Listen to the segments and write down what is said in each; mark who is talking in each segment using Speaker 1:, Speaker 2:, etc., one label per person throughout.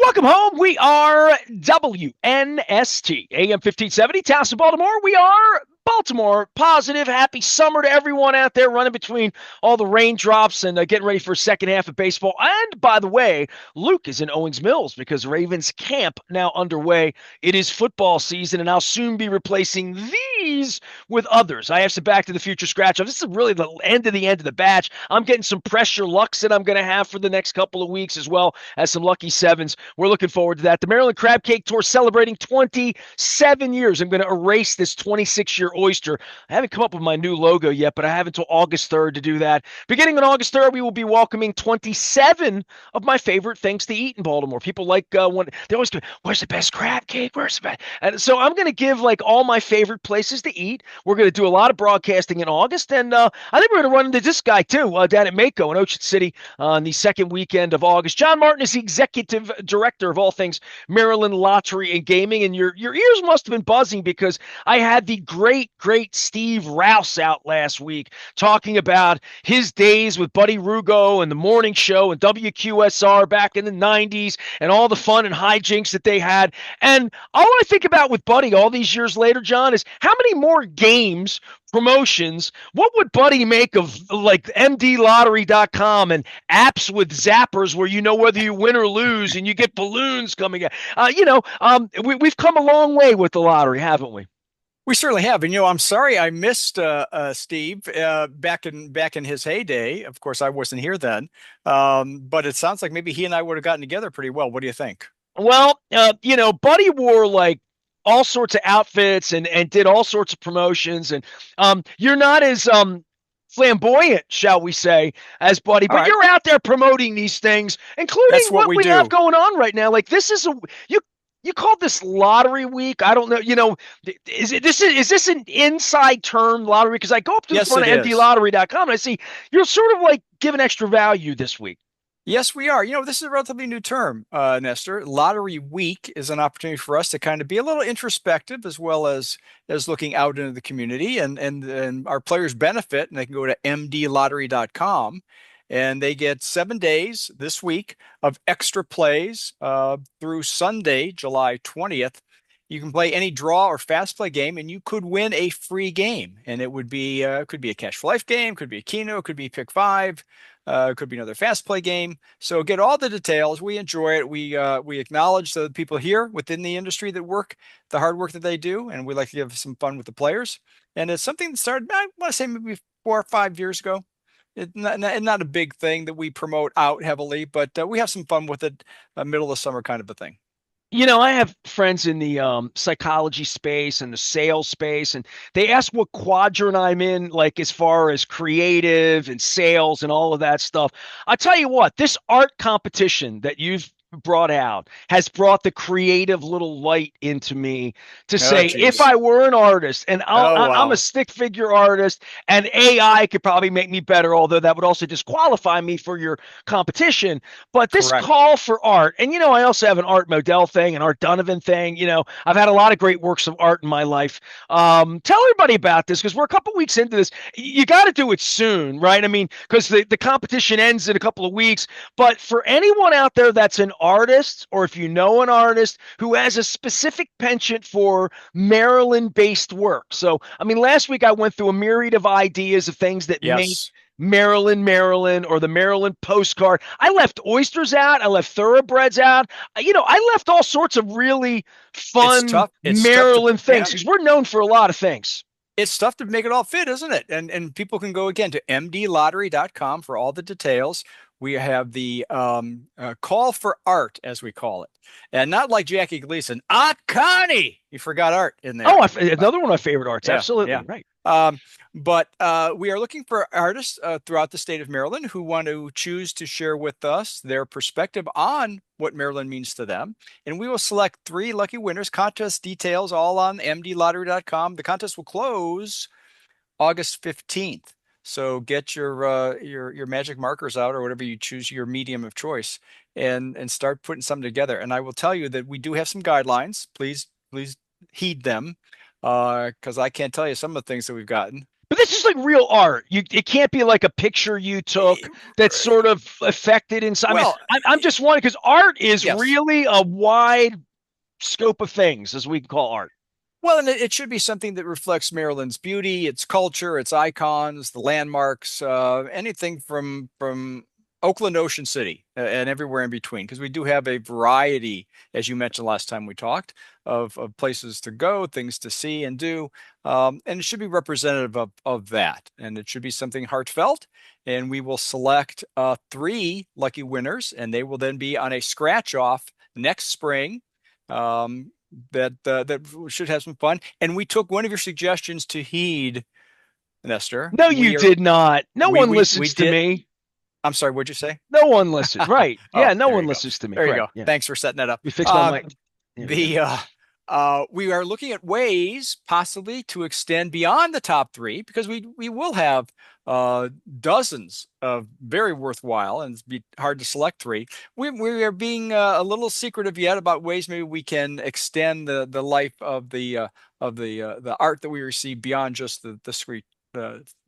Speaker 1: Welcome home. We are WNST, AM 1570, Towson, Baltimore. We are Baltimore positive. Happy summer to everyone out there running between all the raindrops and getting ready for second half of baseball. And by the way, Luke is in Owings Mills because Ravens camp now underway. It is football season, and I'll soon be replacing these with others. I have some Back to the Future scratch-offs. This is really the end of the batch. I'm getting some pressure lucks that I'm going to have for the next couple of weeks, as well as some lucky sevens. We're looking forward to that. The Maryland Crab Cake Tour celebrating 27 years. I'm going to erase this 26-year oyster. I haven't come up with my new logo yet, but I have until August 3rd to do that. Beginning on August 3rd, we will be welcoming 27 of my favorite things to eat in Baltimore. People like when they always go, "Where's the best crab cake? Where's the best?" And so I'm going to give like all my favorite places to eat. We're going to do a lot of broadcasting in August, and I think we're going to run into this guy too down at Mako in Ocean City on the second weekend of August. John Martin is the executive director of all things Maryland Lottery and Gaming, and your ears must have been buzzing because I had the great Steve Rouse out last week talking about his days with Buddy Rugo and the morning show and WQSR back in the 90s and all the fun and hijinks that they had. And all I think about with Buddy all these years later, John, is how many more games, promotions, what would Buddy make of like mdlottery.com and apps with zappers where you know whether you win or lose and you get balloons coming out? We've come a long way with the lottery, haven't we?
Speaker 2: We certainly have, and I'm sorry I missed Steve back in his heyday. Of course, I wasn't here then, but it sounds like maybe he and I would have gotten together pretty well. What do you think?
Speaker 1: Well, Buddy wore like all sorts of outfits and did all sorts of promotions, and you're not as flamboyant, shall we say, as Buddy,
Speaker 2: All
Speaker 1: but
Speaker 2: right,
Speaker 1: you're out there promoting these things, including
Speaker 2: that's what
Speaker 1: what
Speaker 2: we
Speaker 1: we have
Speaker 2: do.
Speaker 1: going on right now. Like this is a you called this lottery week. I don't know. Is this an inside term lottery? Because I go up to the
Speaker 2: Yes,
Speaker 1: front
Speaker 2: it
Speaker 1: of
Speaker 2: is.
Speaker 1: mdlottery.com and I see you're sort of like giving extra value this week.
Speaker 2: Yes, we are. This is a relatively new term, Nestor. Lottery Week is an opportunity for us to kind of be a little introspective as well as looking out into the community and our players benefit, and they can go to mdlottery.com and they get 7 days this week of extra plays through Sunday, July 20th. You can play any draw or fast play game, and you could win a free game. And it would be could be a Cash for Life game, could be a Keno, could be Pick Five, could be another fast play game. So get all the details. We enjoy it. We acknowledge the people here within the industry that work the hard work that they do, and we like to give some fun with the players. And it's something that started, I want to say maybe 4 or 5 years ago. It's not a big thing that we promote out heavily, but we have some fun with it, middle of summer kind of a thing.
Speaker 1: I have friends in the psychology space and the sales space, and they ask what quadrant I'm in, like as far as creative and sales and all of that stuff. I tell you what, this art competition that you've brought out has brought the creative little light into me to
Speaker 2: Oh,
Speaker 1: say if
Speaker 2: geez.
Speaker 1: I were an artist, and
Speaker 2: Oh,
Speaker 1: I'm a
Speaker 2: wow.
Speaker 1: stick figure artist, and AI could probably make me better, although that would also disqualify me for your competition. But this
Speaker 2: Correct.
Speaker 1: call for art, and I also have an Art Modell thing, an Art Donovan thing. I've had a lot of great works of art in my life. Tell everybody about this because we're a couple weeks into this. You got to do it soon, right? I mean, because the competition ends in a couple of weeks. But for anyone out there that's an artist, or if you know an artist who has a specific penchant for Maryland based work. So, I mean, last week I went through a myriad of ideas of things that make
Speaker 2: Yes.
Speaker 1: Maryland, or the Maryland postcard. I left oysters out. I left thoroughbreds out. I left all sorts of really
Speaker 2: It's
Speaker 1: fun
Speaker 2: tough. It's tough to,
Speaker 1: Maryland things
Speaker 2: yeah.
Speaker 1: because we're known for a lot of things.
Speaker 2: It's tough to make it all fit, isn't it? And people can go again to mdlottery.com for all the details. We have the call for art, as we call it. And not like Jackie Gleason, Art Connie. You forgot art in
Speaker 1: Oh,
Speaker 2: there.
Speaker 1: another one of my favorite arts.
Speaker 2: Yeah,
Speaker 1: Absolutely
Speaker 2: yeah.
Speaker 1: right.
Speaker 2: Um, but we are looking for artists throughout the state of Maryland who want to choose to share with us their perspective on what Maryland means to them. And we will select three lucky winners. Contest details all on mdlottery.com. The contest will close August 15th. So get your magic markers out or whatever you choose your medium of choice and start putting something together. And I will tell you that we do have some guidelines. Please heed them because I can't tell you some of the things that we've gotten.
Speaker 1: But this is like real art. It can't be like a picture you took that's sort of affected inside. I mean,
Speaker 2: Well,
Speaker 1: I'm just wondering because art is
Speaker 2: yes.
Speaker 1: really a wide scope of things, as we can call art.
Speaker 2: Well, and it should be something that reflects Maryland's beauty, its culture, its icons, the landmarks, anything from Oakland, Ocean City, and everywhere in between. Because we do have a variety, as you mentioned last time we talked, of places to go, things to see and do, and it should be representative of that. And it should be something heartfelt. And we will select three lucky winners, and they will then be on a scratch off next spring. That should have some fun. And we took one of your suggestions to heed, Nestor.
Speaker 1: No, you did not. No one
Speaker 2: We
Speaker 1: listens to
Speaker 2: did.
Speaker 1: me.
Speaker 2: I'm sorry, what'd you say?
Speaker 1: No one listens. Right.
Speaker 2: Oh,
Speaker 1: Yeah, no
Speaker 2: there you
Speaker 1: one
Speaker 2: go.
Speaker 1: listens to me.
Speaker 2: There you
Speaker 1: Correct.
Speaker 2: go.
Speaker 1: Yeah.
Speaker 2: Thanks for setting that up.
Speaker 1: We fixed my mic. There we go.
Speaker 2: The we are looking at ways possibly to extend beyond the top three because we will have dozens of very worthwhile and it'd be hard to select three. We are being a little secretive yet about ways maybe we can extend the life of the art that we receive beyond just the screen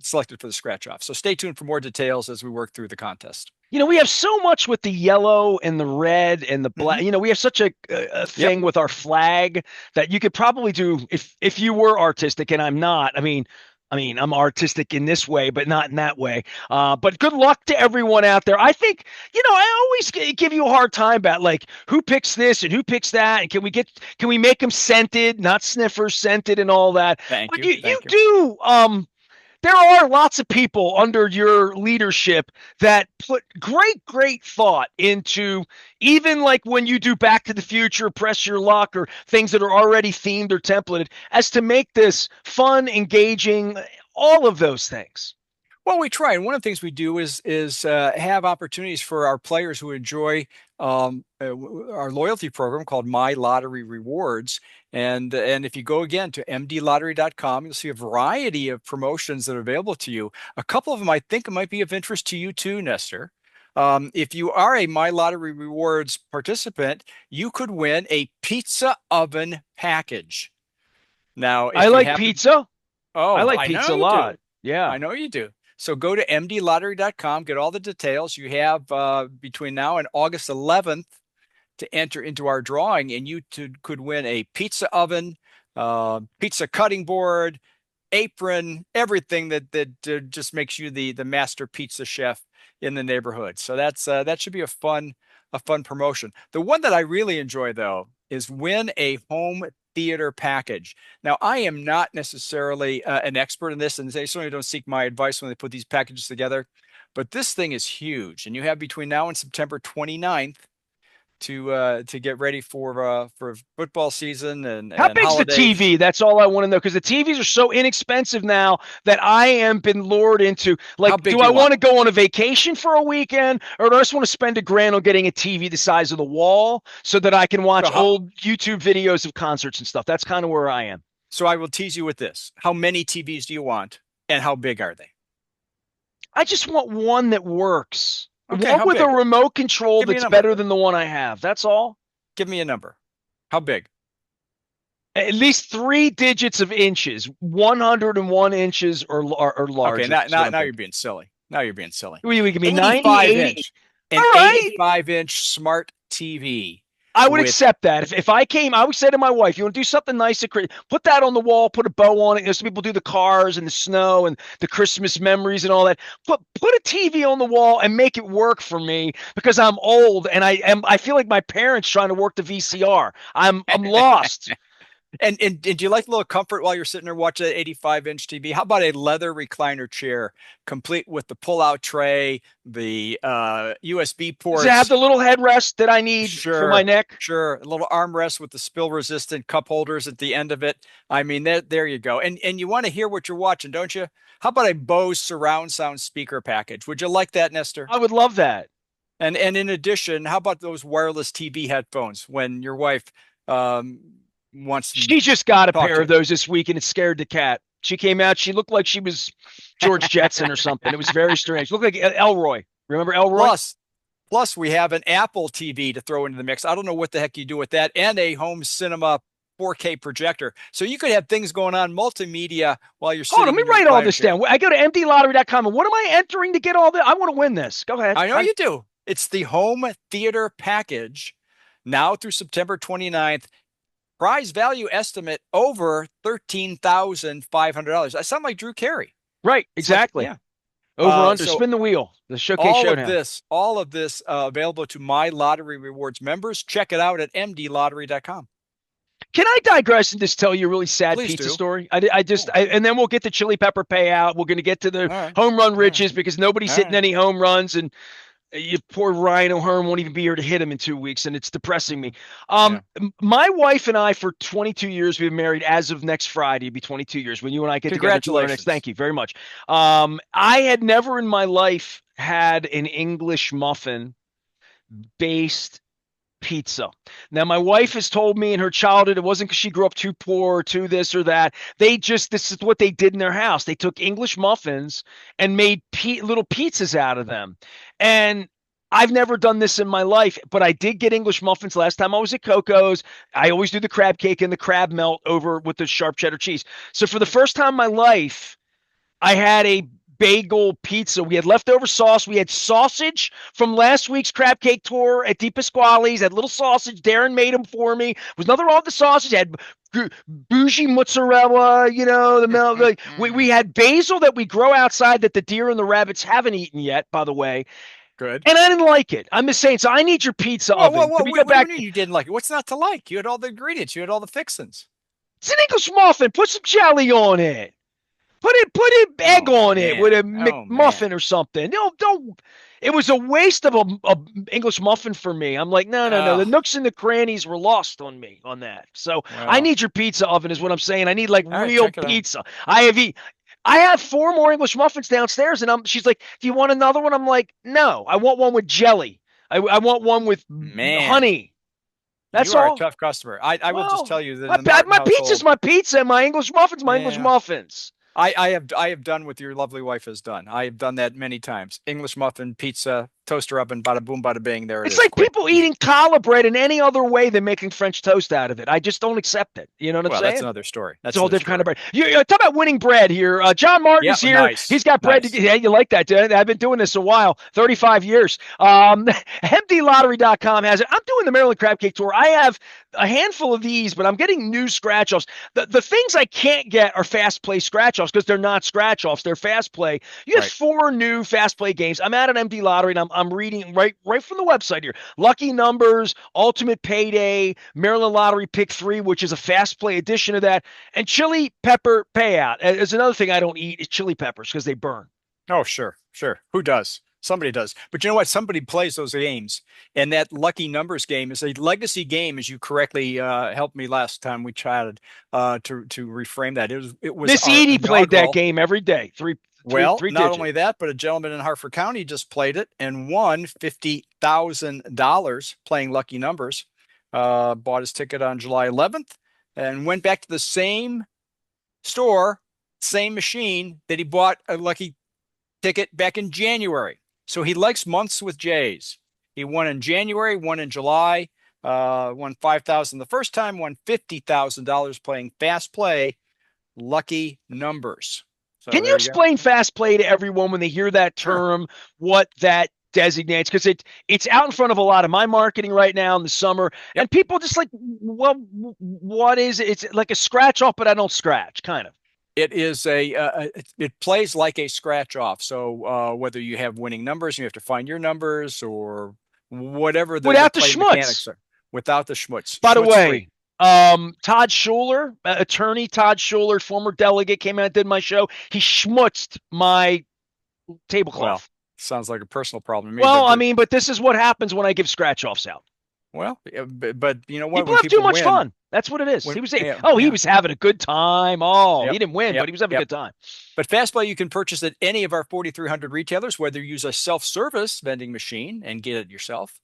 Speaker 2: selected for the scratch off. So stay tuned for more details as we work through the contest.
Speaker 1: We have so much with the yellow and the red and the black.
Speaker 2: Hmm.
Speaker 1: We have such a
Speaker 2: Yep.
Speaker 1: thing with our flag that you could probably do if you were artistic and I'm not. I mean, I'm artistic in this way, but not in that way. But good luck to everyone out there. I think, I always give you a hard time about like who picks this and who picks that, and can we make them scented, not sniffers, scented, and all that.
Speaker 2: Thank
Speaker 1: But
Speaker 2: you.
Speaker 1: you
Speaker 2: Thank you.
Speaker 1: do. There are lots of people under your leadership that put great thought into even like when you do Back to the Future, Press Your Luck, or things that are already themed or templated, as to make this fun, engaging, all of those things.
Speaker 2: Well, we try, and one of the things we do is have opportunities for our players who enjoy our loyalty program called My Lottery Rewards. And if you go again to mdlottery.com, you'll see a variety of promotions that are available to you. A couple of them I think might be of interest to you too, Nestor. If you are a My Lottery Rewards participant, you could win a pizza oven package. Now,
Speaker 1: I
Speaker 2: if you
Speaker 1: like
Speaker 2: happen,
Speaker 1: pizza. I
Speaker 2: oh,
Speaker 1: like
Speaker 2: I
Speaker 1: pizza
Speaker 2: know
Speaker 1: a
Speaker 2: you do.
Speaker 1: lot. Yeah.
Speaker 2: I know you do. So go to mdlottery.com, get all the details. You have between now and August 11th to enter into our drawing, and you could win a pizza oven, pizza cutting board, apron, everything that just makes you the master pizza chef in the neighborhood. So that should be a fun promotion. The one that I really enjoy though is win a home theater package. Now, I am not necessarily an expert in this, and they certainly don't seek my advice when they put these packages together. But this thing is huge, and you have between now and September 29th to get ready for football season
Speaker 1: How
Speaker 2: and
Speaker 1: big's the
Speaker 2: holidays.
Speaker 1: TV? That's all I want to know because the TVs are so inexpensive now that I am been lured into.
Speaker 2: How
Speaker 1: Like,
Speaker 2: big
Speaker 1: do
Speaker 2: do
Speaker 1: I
Speaker 2: you want?
Speaker 1: want to go on a vacation for a weekend, or do I just want to spend $1,000 on getting a TV the size of the wall so that I can
Speaker 2: So
Speaker 1: watch
Speaker 2: how,
Speaker 1: old YouTube videos of concerts and stuff? That's kind of where I am.
Speaker 2: so I will tease you with this. How many TVs do you want, and how big are they?
Speaker 1: I just want one that works,
Speaker 2: Okay,
Speaker 1: one
Speaker 2: how
Speaker 1: with a
Speaker 2: big?
Speaker 1: remote control
Speaker 2: Give me a
Speaker 1: that's
Speaker 2: number.
Speaker 1: better than the one I have. That's all.
Speaker 2: Give me a number. How big?
Speaker 1: At least three digits of inches, 101 inches or
Speaker 2: Okay,
Speaker 1: larger. Is what I'm
Speaker 2: now you're
Speaker 1: thinking.
Speaker 2: being silly. Now you're being silly.
Speaker 1: We give me 90,
Speaker 2: 85
Speaker 1: 80.
Speaker 2: inch,
Speaker 1: All
Speaker 2: an
Speaker 1: right.
Speaker 2: 85-inch smart TV
Speaker 1: I would
Speaker 2: with
Speaker 1: accept that. If I came, I would say to my wife, you want to do something nice, put that on the wall, put a bow on it. Some people do the cars and the snow and the Christmas memories and all that. Put a TV on the wall and make it work for me because I'm old and I feel like my parents trying to work the VCR. I'm lost.
Speaker 2: and do you like a little comfort while you're sitting there watching that 85-inch TV? How about a leather recliner chair, complete with the pull-out tray, the USB
Speaker 1: Does it have
Speaker 2: ports?
Speaker 1: the little headrest that I need for my
Speaker 2: Sure,
Speaker 1: neck?
Speaker 2: sure. A little armrest with the spill-resistant cup holders at the end of it. I mean, there you go. And you want to hear what you're watching, don't you? How about a Bose surround sound speaker package? Would you like that, Nestor?
Speaker 1: I would love that.
Speaker 2: And in addition, how about those wireless TV headphones when your wife um, wants to
Speaker 1: She just got a
Speaker 2: talk
Speaker 1: pair
Speaker 2: to
Speaker 1: of
Speaker 2: you?
Speaker 1: those this week and it scared the cat. She came out. She looked like she was George Jetson or something. It was very strange. Looked like Elroy. Remember Elroy?
Speaker 2: Plus, plus we have an Apple TV to throw into the mix. I don't know what the heck you do with that, and a home cinema 4K projector. So you could have things going on multimedia while you're
Speaker 1: Hold on,
Speaker 2: sitting
Speaker 1: let
Speaker 2: in
Speaker 1: me
Speaker 2: your
Speaker 1: write all
Speaker 2: recliner
Speaker 1: this
Speaker 2: chair.
Speaker 1: down. I go to mdlottery.com, and what am I entering to get all this? I want to win this. Go ahead.
Speaker 2: I know you do. It's the home theater package now through September 29th. Prize value estimate over $13,500. I sound like Drew Carey.
Speaker 1: Right,
Speaker 2: It's like,
Speaker 1: exactly.
Speaker 2: yeah.
Speaker 1: Over under,
Speaker 2: So
Speaker 1: spin the wheel. The Showcase Showdown.
Speaker 2: all of this available to My Lottery Rewards members. Check it out at mdlottery.com.
Speaker 1: Can I digress and just tell you a really sad
Speaker 2: Please
Speaker 1: pizza
Speaker 2: do.
Speaker 1: story?
Speaker 2: Oh, sure.
Speaker 1: And then we'll get the chili pepper payout. We're going to get to the
Speaker 2: All right.
Speaker 1: home run
Speaker 2: All right.
Speaker 1: riches because nobody's
Speaker 2: All
Speaker 1: hitting
Speaker 2: right.
Speaker 1: any home runs, and you poor Ryan O'Hearn won't even be here to hit him in 2 weeks, and it's depressing me.
Speaker 2: Yeah.
Speaker 1: My wife and I, for 22 years, we've been married. As of next Friday, it'll be 22 years. When you and I get together, do our next.
Speaker 2: Congratulations.
Speaker 1: Thank you very much. I had never in my life had an English muffin based pizza. Now, my wife has told me in her childhood it wasn't because she grew up too poor or too this or that. This is what they did in their house. They took English muffins and made little pizzas out of them. And I've never done this in my life, but I did get English muffins last time I was at Coco's. I always do the crab cake and the crab melt over with the sharp cheddar cheese. So for the first time in my life, I had a bagel pizza. We had leftover sauce. We had sausage from last week's crab cake tour at Di Pasquale's. That little sausage. Darren made them for me. Was nothing wrong with the sausage. Had bougie mozzarella, the milk. Like, we had basil that we grow outside that the deer and the rabbits haven't eaten yet, by the way.
Speaker 2: Good.
Speaker 1: And I didn't like it. I'm just saying. So I need your pizza
Speaker 2: Whoa, whoa,
Speaker 1: oven.
Speaker 2: whoa.
Speaker 1: Can we go
Speaker 2: What do you
Speaker 1: back?
Speaker 2: mean you didn't like it? What's not to like? You had all the ingredients. You had all the fixins.
Speaker 1: It's an English muffin. Put some jelly on it. Put egg
Speaker 2: Oh
Speaker 1: on it with
Speaker 2: man.
Speaker 1: a
Speaker 2: Oh man.
Speaker 1: McMuffin or something. No, don't. It was a waste of a English muffin for me. I'm like, no, no, no. The
Speaker 2: Oh,
Speaker 1: nooks and the crannies were lost on me on that. So I
Speaker 2: well.
Speaker 1: need your pizza oven, is what I'm saying. I need like
Speaker 2: All right,
Speaker 1: real
Speaker 2: check it out.
Speaker 1: pizza. I have four more English muffins downstairs, and she's like, do you want another one? I'm like, no, I want one with jelly. I want one with
Speaker 2: Man,
Speaker 1: honey. That's
Speaker 2: you are a
Speaker 1: all.
Speaker 2: tough customer. I will just
Speaker 1: Well,
Speaker 2: tell you that in the Martin
Speaker 1: my pizza's
Speaker 2: household,
Speaker 1: my pizza, and my English muffin's my English
Speaker 2: yeah,
Speaker 1: muffins.
Speaker 2: I have done what your lovely wife has done. I have done that many times. English muffin, pizza, toaster oven, bada boom, bada bing. There it
Speaker 1: It's
Speaker 2: is.
Speaker 1: like
Speaker 2: Quick,
Speaker 1: people
Speaker 2: easy.
Speaker 1: eating challah bread in any other way than making French toast out of it. I just don't accept it. You know what I'm
Speaker 2: Well, that's
Speaker 1: saying?
Speaker 2: another story.
Speaker 1: It's a
Speaker 2: That's
Speaker 1: whole
Speaker 2: another
Speaker 1: different kind of
Speaker 2: story.
Speaker 1: bread. You talk about winning bread here. John
Speaker 2: Yeah,
Speaker 1: Martin's here.
Speaker 2: nice,
Speaker 1: He's got bread.
Speaker 2: nice.
Speaker 1: Yeah, you like that, dude. I've been doing this a while, 35 years. MDLottery.com has it. I'm doing the Maryland Crab Cake Tour. I have a handful of these, but I'm getting new scratch offs. The things I can't get are fast play scratch offs because they're not scratch offs. They're fast play. You have
Speaker 2: Right.
Speaker 1: four new fast play games. I'm at an MD Lottery, and I'm reading right from the website here. Lucky Numbers, Ultimate Payday, Maryland Lottery Pick 3, which is a fast play edition of that, and Chili Pepper Payout. There's another thing I don't eat is chili peppers because they burn.
Speaker 2: Oh, sure, sure. Who does? Somebody does. But you know what? Somebody plays those games. And that lucky numbers game is a legacy game, as you correctly helped me last time we chatted to reframe that. It was
Speaker 1: Miss
Speaker 2: our
Speaker 1: Edie played that
Speaker 2: inaugural.
Speaker 1: game every day. Three, three,
Speaker 2: Well,
Speaker 1: three
Speaker 2: not
Speaker 1: digit.
Speaker 2: only that, but a gentleman in Hartford County just played it and won $50,000 playing lucky numbers. Bought his ticket on July 11th and went back to the same store, same machine that he bought a lucky ticket back in January. So he likes months with Jays. He won in January, won in July, won 5,000 the first time, won $50,000 playing fast play lucky numbers. So
Speaker 1: Can you
Speaker 2: there you go.
Speaker 1: explain fast play to everyone when they hear that
Speaker 2: Sure.
Speaker 1: term, what that designates? Because it's out in front of a lot of my marketing right now in the summer,
Speaker 2: Yep.
Speaker 1: and people just like, well, what is it? It's like a scratch off, but I don't scratch, kind of.
Speaker 2: It is it plays like a scratch off. So whether you have winning numbers, you have to find your numbers or whatever the
Speaker 1: Without the
Speaker 2: play
Speaker 1: schmutz.
Speaker 2: mechanics are without the schmutz.
Speaker 1: By the
Speaker 2: Schmutz free.
Speaker 1: way, Todd Schuler, attorney Todd Schuler, former delegate, came out and did my show. He schmutzed my
Speaker 2: Well,
Speaker 1: tablecloth.
Speaker 2: sounds like a personal problem to me,
Speaker 1: Well,
Speaker 2: but
Speaker 1: I mean, but this is what happens when I give scratch offs out.
Speaker 2: well, yeah, but you know what?
Speaker 1: People
Speaker 2: When
Speaker 1: have too
Speaker 2: people
Speaker 1: much
Speaker 2: win,
Speaker 1: fun. That's what it is.
Speaker 2: when
Speaker 1: He was saying,
Speaker 2: yeah,
Speaker 1: oh, he
Speaker 2: yeah,
Speaker 1: was having a good time. Oh, he
Speaker 2: yep,
Speaker 1: didn't win, but
Speaker 2: yep,
Speaker 1: he was having a
Speaker 2: yep.
Speaker 1: good time.
Speaker 2: But Fastplay you can purchase at any of our 4,300 retailers, whether you use a self-service vending machine and get it yourself,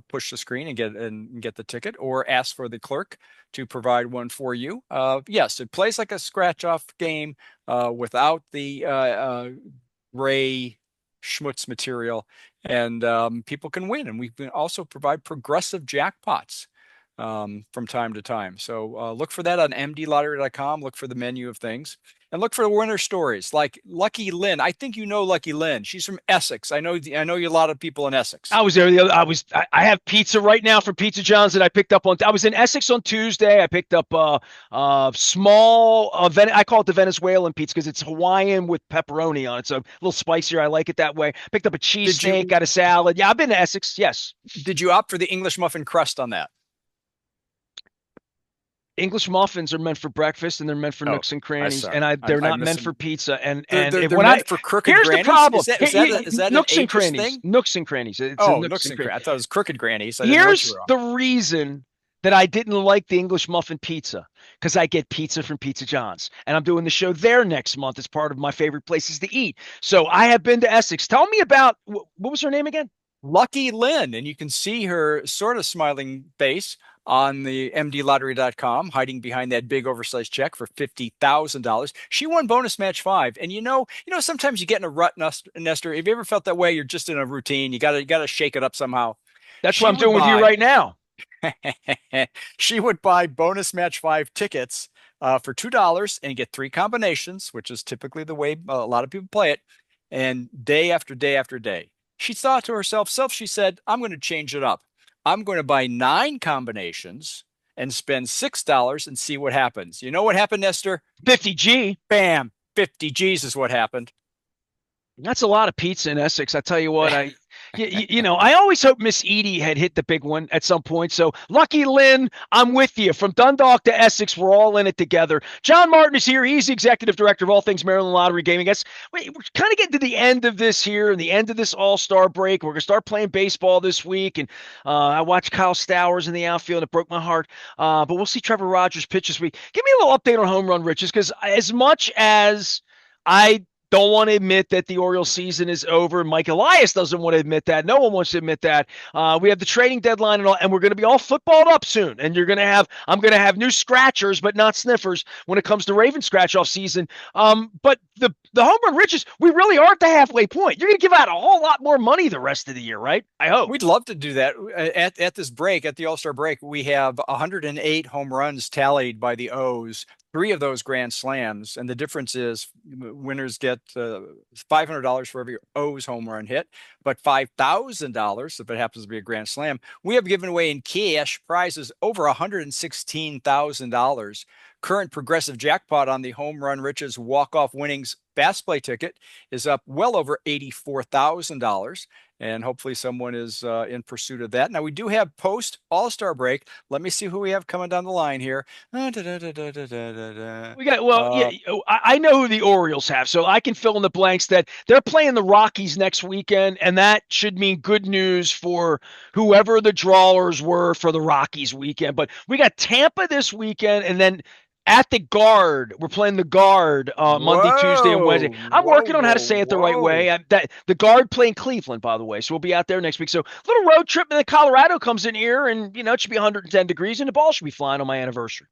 Speaker 2: push the screen and get the ticket, or ask for the clerk to provide one for you. Yes, it plays like a scratch-off game without the gray schmutz material, and people can win. And we can also provide progressive jackpots. from time to time. So look for that on mdlottery.com. Look for the menu of things and look for the winner stories like Lucky Lynn. I think you know Lucky Lynn. She's from Essex. I know you a lot of people in Essex.
Speaker 1: I was there the other. I have pizza right now from Pizza John's that I picked up on. I was in Essex on Tuesday. I picked up small. I call it the Venezuelan pizza because it's Hawaiian with pepperoni on it. So a little spicier. I like it that way. Picked up a
Speaker 2: Did
Speaker 1: cheesesteak,
Speaker 2: you
Speaker 1: got a salad. Yeah, I've been to Essex. Yes.
Speaker 2: did you opt for the English muffin crust on that?
Speaker 1: English muffins are meant for breakfast and they're meant for
Speaker 2: Oh,
Speaker 1: nooks and
Speaker 2: I'm
Speaker 1: crannies, and
Speaker 2: I
Speaker 1: they're
Speaker 2: I
Speaker 1: not meant
Speaker 2: miss
Speaker 1: for pizza.
Speaker 2: They're
Speaker 1: And
Speaker 2: they're
Speaker 1: if
Speaker 2: they're
Speaker 1: when I
Speaker 2: meant for crooked
Speaker 1: here's the
Speaker 2: grannies.
Speaker 1: problem,
Speaker 2: Is that an
Speaker 1: nooks and
Speaker 2: ageist
Speaker 1: crannies,
Speaker 2: thing?
Speaker 1: nooks and crannies. It's a
Speaker 2: Oh,
Speaker 1: nooks
Speaker 2: nooks
Speaker 1: and
Speaker 2: and crannies.
Speaker 1: crannies.
Speaker 2: I thought it was crooked grannies. I didn't know what you
Speaker 1: Here's
Speaker 2: were on.
Speaker 1: the reason that I didn't like the English muffin pizza because I get pizza from Pizza John's, and I'm doing the show there next month as part of my favorite places to eat. So I have been to Essex. Tell me about what was her name again?
Speaker 2: Lucky Lynn, and you can see her sort of smiling face on the mdlottery.com, hiding behind that big oversized check for $50,000. She won bonus match five. And sometimes you get in a rut, Nestor. Have you ever felt that way? You're just in a routine. You gotta shake it up somehow.
Speaker 1: That's what
Speaker 2: She
Speaker 1: I'm
Speaker 2: would
Speaker 1: doing with you
Speaker 2: buy
Speaker 1: right now.
Speaker 2: she would buy bonus match five tickets for $2 and get three combinations, which is typically the way a lot of people play it, and day after day after day. She thought to herself, she said, I'm going to change it up. I'm going to buy nine combinations and spend $6 and see what happens. You know what happened, Nestor?
Speaker 1: 50G.
Speaker 2: Bam, 50 G's is what happened.
Speaker 1: That's a lot of pizza in Essex. I tell you what, I always hope Miss Edie had hit the big one at some point. So Lucky Lynn, I'm with you. From Dundalk to Essex, we're all in it together. John Martin is here. He's the executive director of all things Maryland Lottery Gaming. We're kind of getting to the end of this here and the end of this All-Star break. We're going to start playing baseball this week. And I watched Kyle Stowers in the outfield, and it broke my heart. But we'll see Trevor Rogers pitch this week. Give me a little update on home run riches, because as much as I don't want to admit that the Orioles season is over. Mike Elias doesn't want to admit that. No one wants to admit that. We have the trading deadline and we're going to be all footballed up soon. And I'm going to have new scratchers, but not sniffers when it comes to Raven scratch off season. But the home run riches, we really are at the halfway point. You're going to give out a whole lot more money the rest of the year, right? I hope.
Speaker 2: We'd love to do that. At this break, at the All-Star break, we have 108 home runs tallied by the O's, three of those grand slams. And the difference is winners get $500 for every O's home run hit, but $5,000 if it happens to be a grand slam. We have given away in cash prizes over $116,000. Current progressive jackpot on the home run riches walk-off winnings fast play ticket is up well over $84,000. And hopefully someone is in pursuit of that. Now, we do have post All-Star break. Let me see who we have coming down the line here.
Speaker 1: We got, well, yeah, I know who the Orioles have, so I can fill in the blanks that they're playing the Rockies next weekend, and that should mean good news for whoever the drawers were for the Rockies weekend. But we got Tampa this weekend, and then at the Guard, we're playing the Guard Monday, Tuesday, and Wednesday. I'm working on how to say it the right way. The Guard playing Cleveland, by the way, so we'll be out there next week. So little road trip, and then Colorado comes in here, and it should be 110 degrees, and the ball should be flying on my anniversary.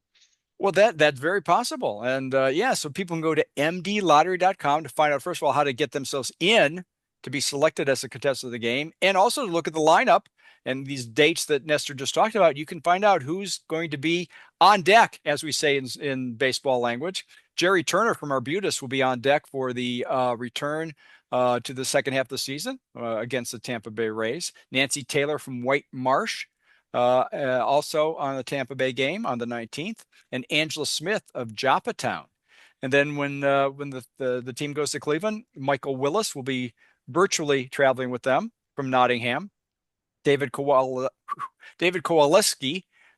Speaker 2: Well, that's very possible. And yeah, so people can go to mdlottery.com to find out, first of all, how to get themselves in to be selected as a contestant of the game, and also to look at the lineup and these dates that Nestor just talked about. You can find out who's going to be on deck, as we say in baseball language. Jerry Turner from Arbutus will be on deck for the return to the second half of the season against the Tampa Bay Rays. Nancy Taylor from White Marsh also on the Tampa Bay game on the 19th, and Angela Smith of Joppatown. And then when the team goes to Cleveland, Michael Willis will be virtually traveling with them from Nottingham. David Kowaleski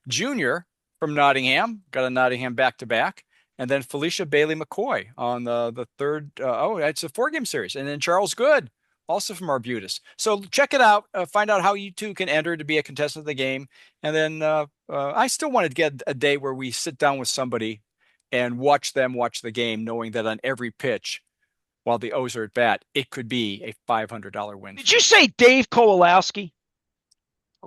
Speaker 2: Jr. from Nottingham, got a Nottingham back-to-back. And then Felicia Bailey McCoy on the third. It's a 4-game series. And then Charles Good, also from Arbutus. So check it out. Find out how you too can enter to be a contestant of the game. And then I still want to get a day where we sit down with somebody and watch them watch the game, knowing that on every pitch, while the O's are at bat, it could be a $500 win.
Speaker 1: Did you say Dave Kowalski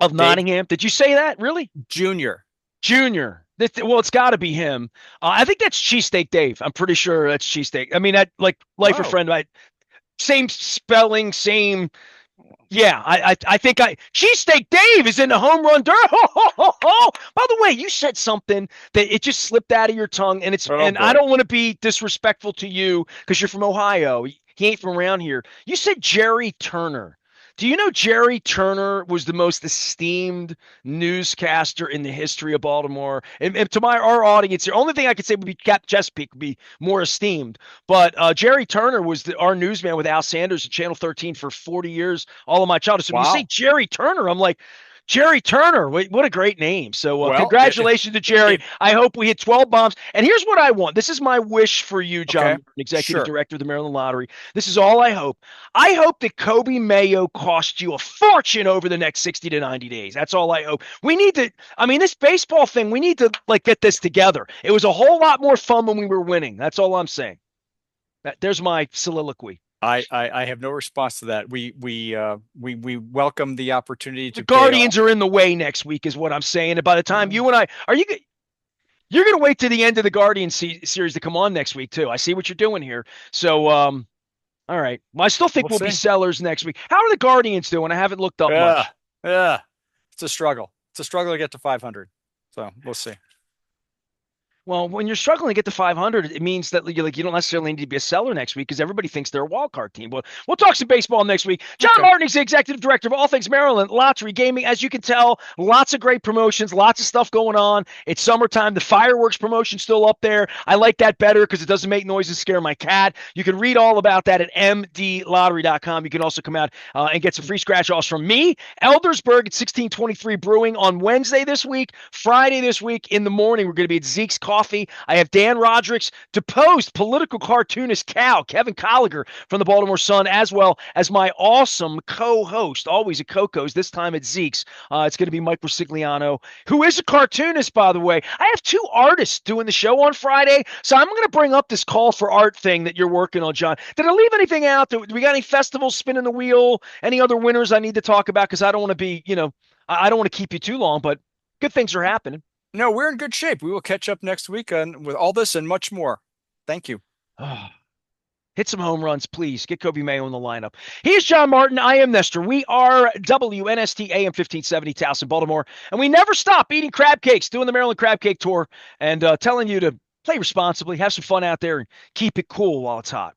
Speaker 1: of Nottingham? Did you say that? Really?
Speaker 2: Junior.
Speaker 1: Well, it's got to be him. I think that's Cheesesteak Dave. I'm pretty sure that's Cheesesteak. I mean, that like life of friend, right? Same spelling, same Yeah, I think Cheesesteak Dave is in the home run derby. Ho, ho, ho, ho. By the way, you said something that it just slipped out of your tongue,
Speaker 2: Oh
Speaker 1: and I
Speaker 2: boy.
Speaker 1: don't want to be disrespectful to you because you're from Ohio. He ain't from around here. You said Jerry Turner. Do you know Jerry Turner was the most esteemed newscaster in the history of Baltimore? And to our audience, the only thing I could say would be Cap Chesapeake would be more esteemed. But Jerry Turner was our newsman with Al Sanders at Channel 13 for 40 years, all of my childhood. So when you say
Speaker 2: Wow.
Speaker 1: Jerry Turner, I'm like, Jerry Turner, what a great name. So
Speaker 2: Well,
Speaker 1: congratulations to Jerry.
Speaker 2: if
Speaker 1: I hope we hit 12 bombs. And here's what I want. This is my wish for you, John
Speaker 2: okay,
Speaker 1: Martin, executive
Speaker 2: sure.
Speaker 1: director of the Maryland Lottery. This is all I hope. I hope that Kobe Mayo costs you a fortune over the next 60 to 90 days. That's all I hope. We need to, I mean, this baseball thing, we need to like get this together. It was a whole lot more fun when we were winning. That's all I'm saying. There's my soliloquy.
Speaker 2: I have no response to that. We welcome the opportunity
Speaker 1: The
Speaker 2: to pay off.
Speaker 1: Guardians are in the way next week, is what I'm saying. And by the time
Speaker 2: Uh,
Speaker 1: you and I are you're going to wait to the end of the Guardian series to come on next week too. I see what you're doing here. So, all right. Well, I still think
Speaker 2: we'll
Speaker 1: we'll be
Speaker 2: see.
Speaker 1: sellers next week. How are the Guardians doing? I haven't looked up
Speaker 2: Yeah,
Speaker 1: much.
Speaker 2: yeah. It's a struggle. It's a struggle to get to 500. So we'll see.
Speaker 1: Well, when you're struggling to get to 500, it means that you don't necessarily need to be a seller next week because everybody thinks they're a wild card team. Well, we'll talk some baseball next week. John
Speaker 2: Okay.
Speaker 1: Martin is the executive director of all things Maryland Lottery Gaming. As you can tell, lots of great promotions, lots of stuff going on. It's summertime. The fireworks promotion's still up there. I like that better because it doesn't make noise and scare my cat. You can read all about that at mdlottery.com. You can also come out and get some free scratch offs from me, Eldersburg at 1623 Brewing on Wednesday this week. Friday this week in the morning, we're going to be at Zeke's Coffee. I have Dan Roderick's deposed political cartoonist Cal, Kevin Colliger from the Baltimore Sun, as well as my awesome co-host, always a co-host, this time at Zeke's. It's going to be Mike Rosigliano, who is a cartoonist, by the way. I have two artists doing the show on Friday, so I'm going to bring up this call for art thing that you're working on, John. Did I leave anything out? Do we got any festivals spinning the wheel? Any other winners I need to talk about? Because I don't want to be, I don't want to keep you too long, but good things are happening.
Speaker 2: No, we're in good shape. We will catch up next week with all this and much more. Thank you.
Speaker 1: Hit some home runs, please. Get Kobe Mayo in the lineup. He is John Martin. I am Nestor. We are WNST AM 1570 Towson, Baltimore. And we never stop eating crab cakes, doing the Maryland Crab Cake Tour, and telling you to play responsibly, have some fun out there, and keep it cool while it's hot.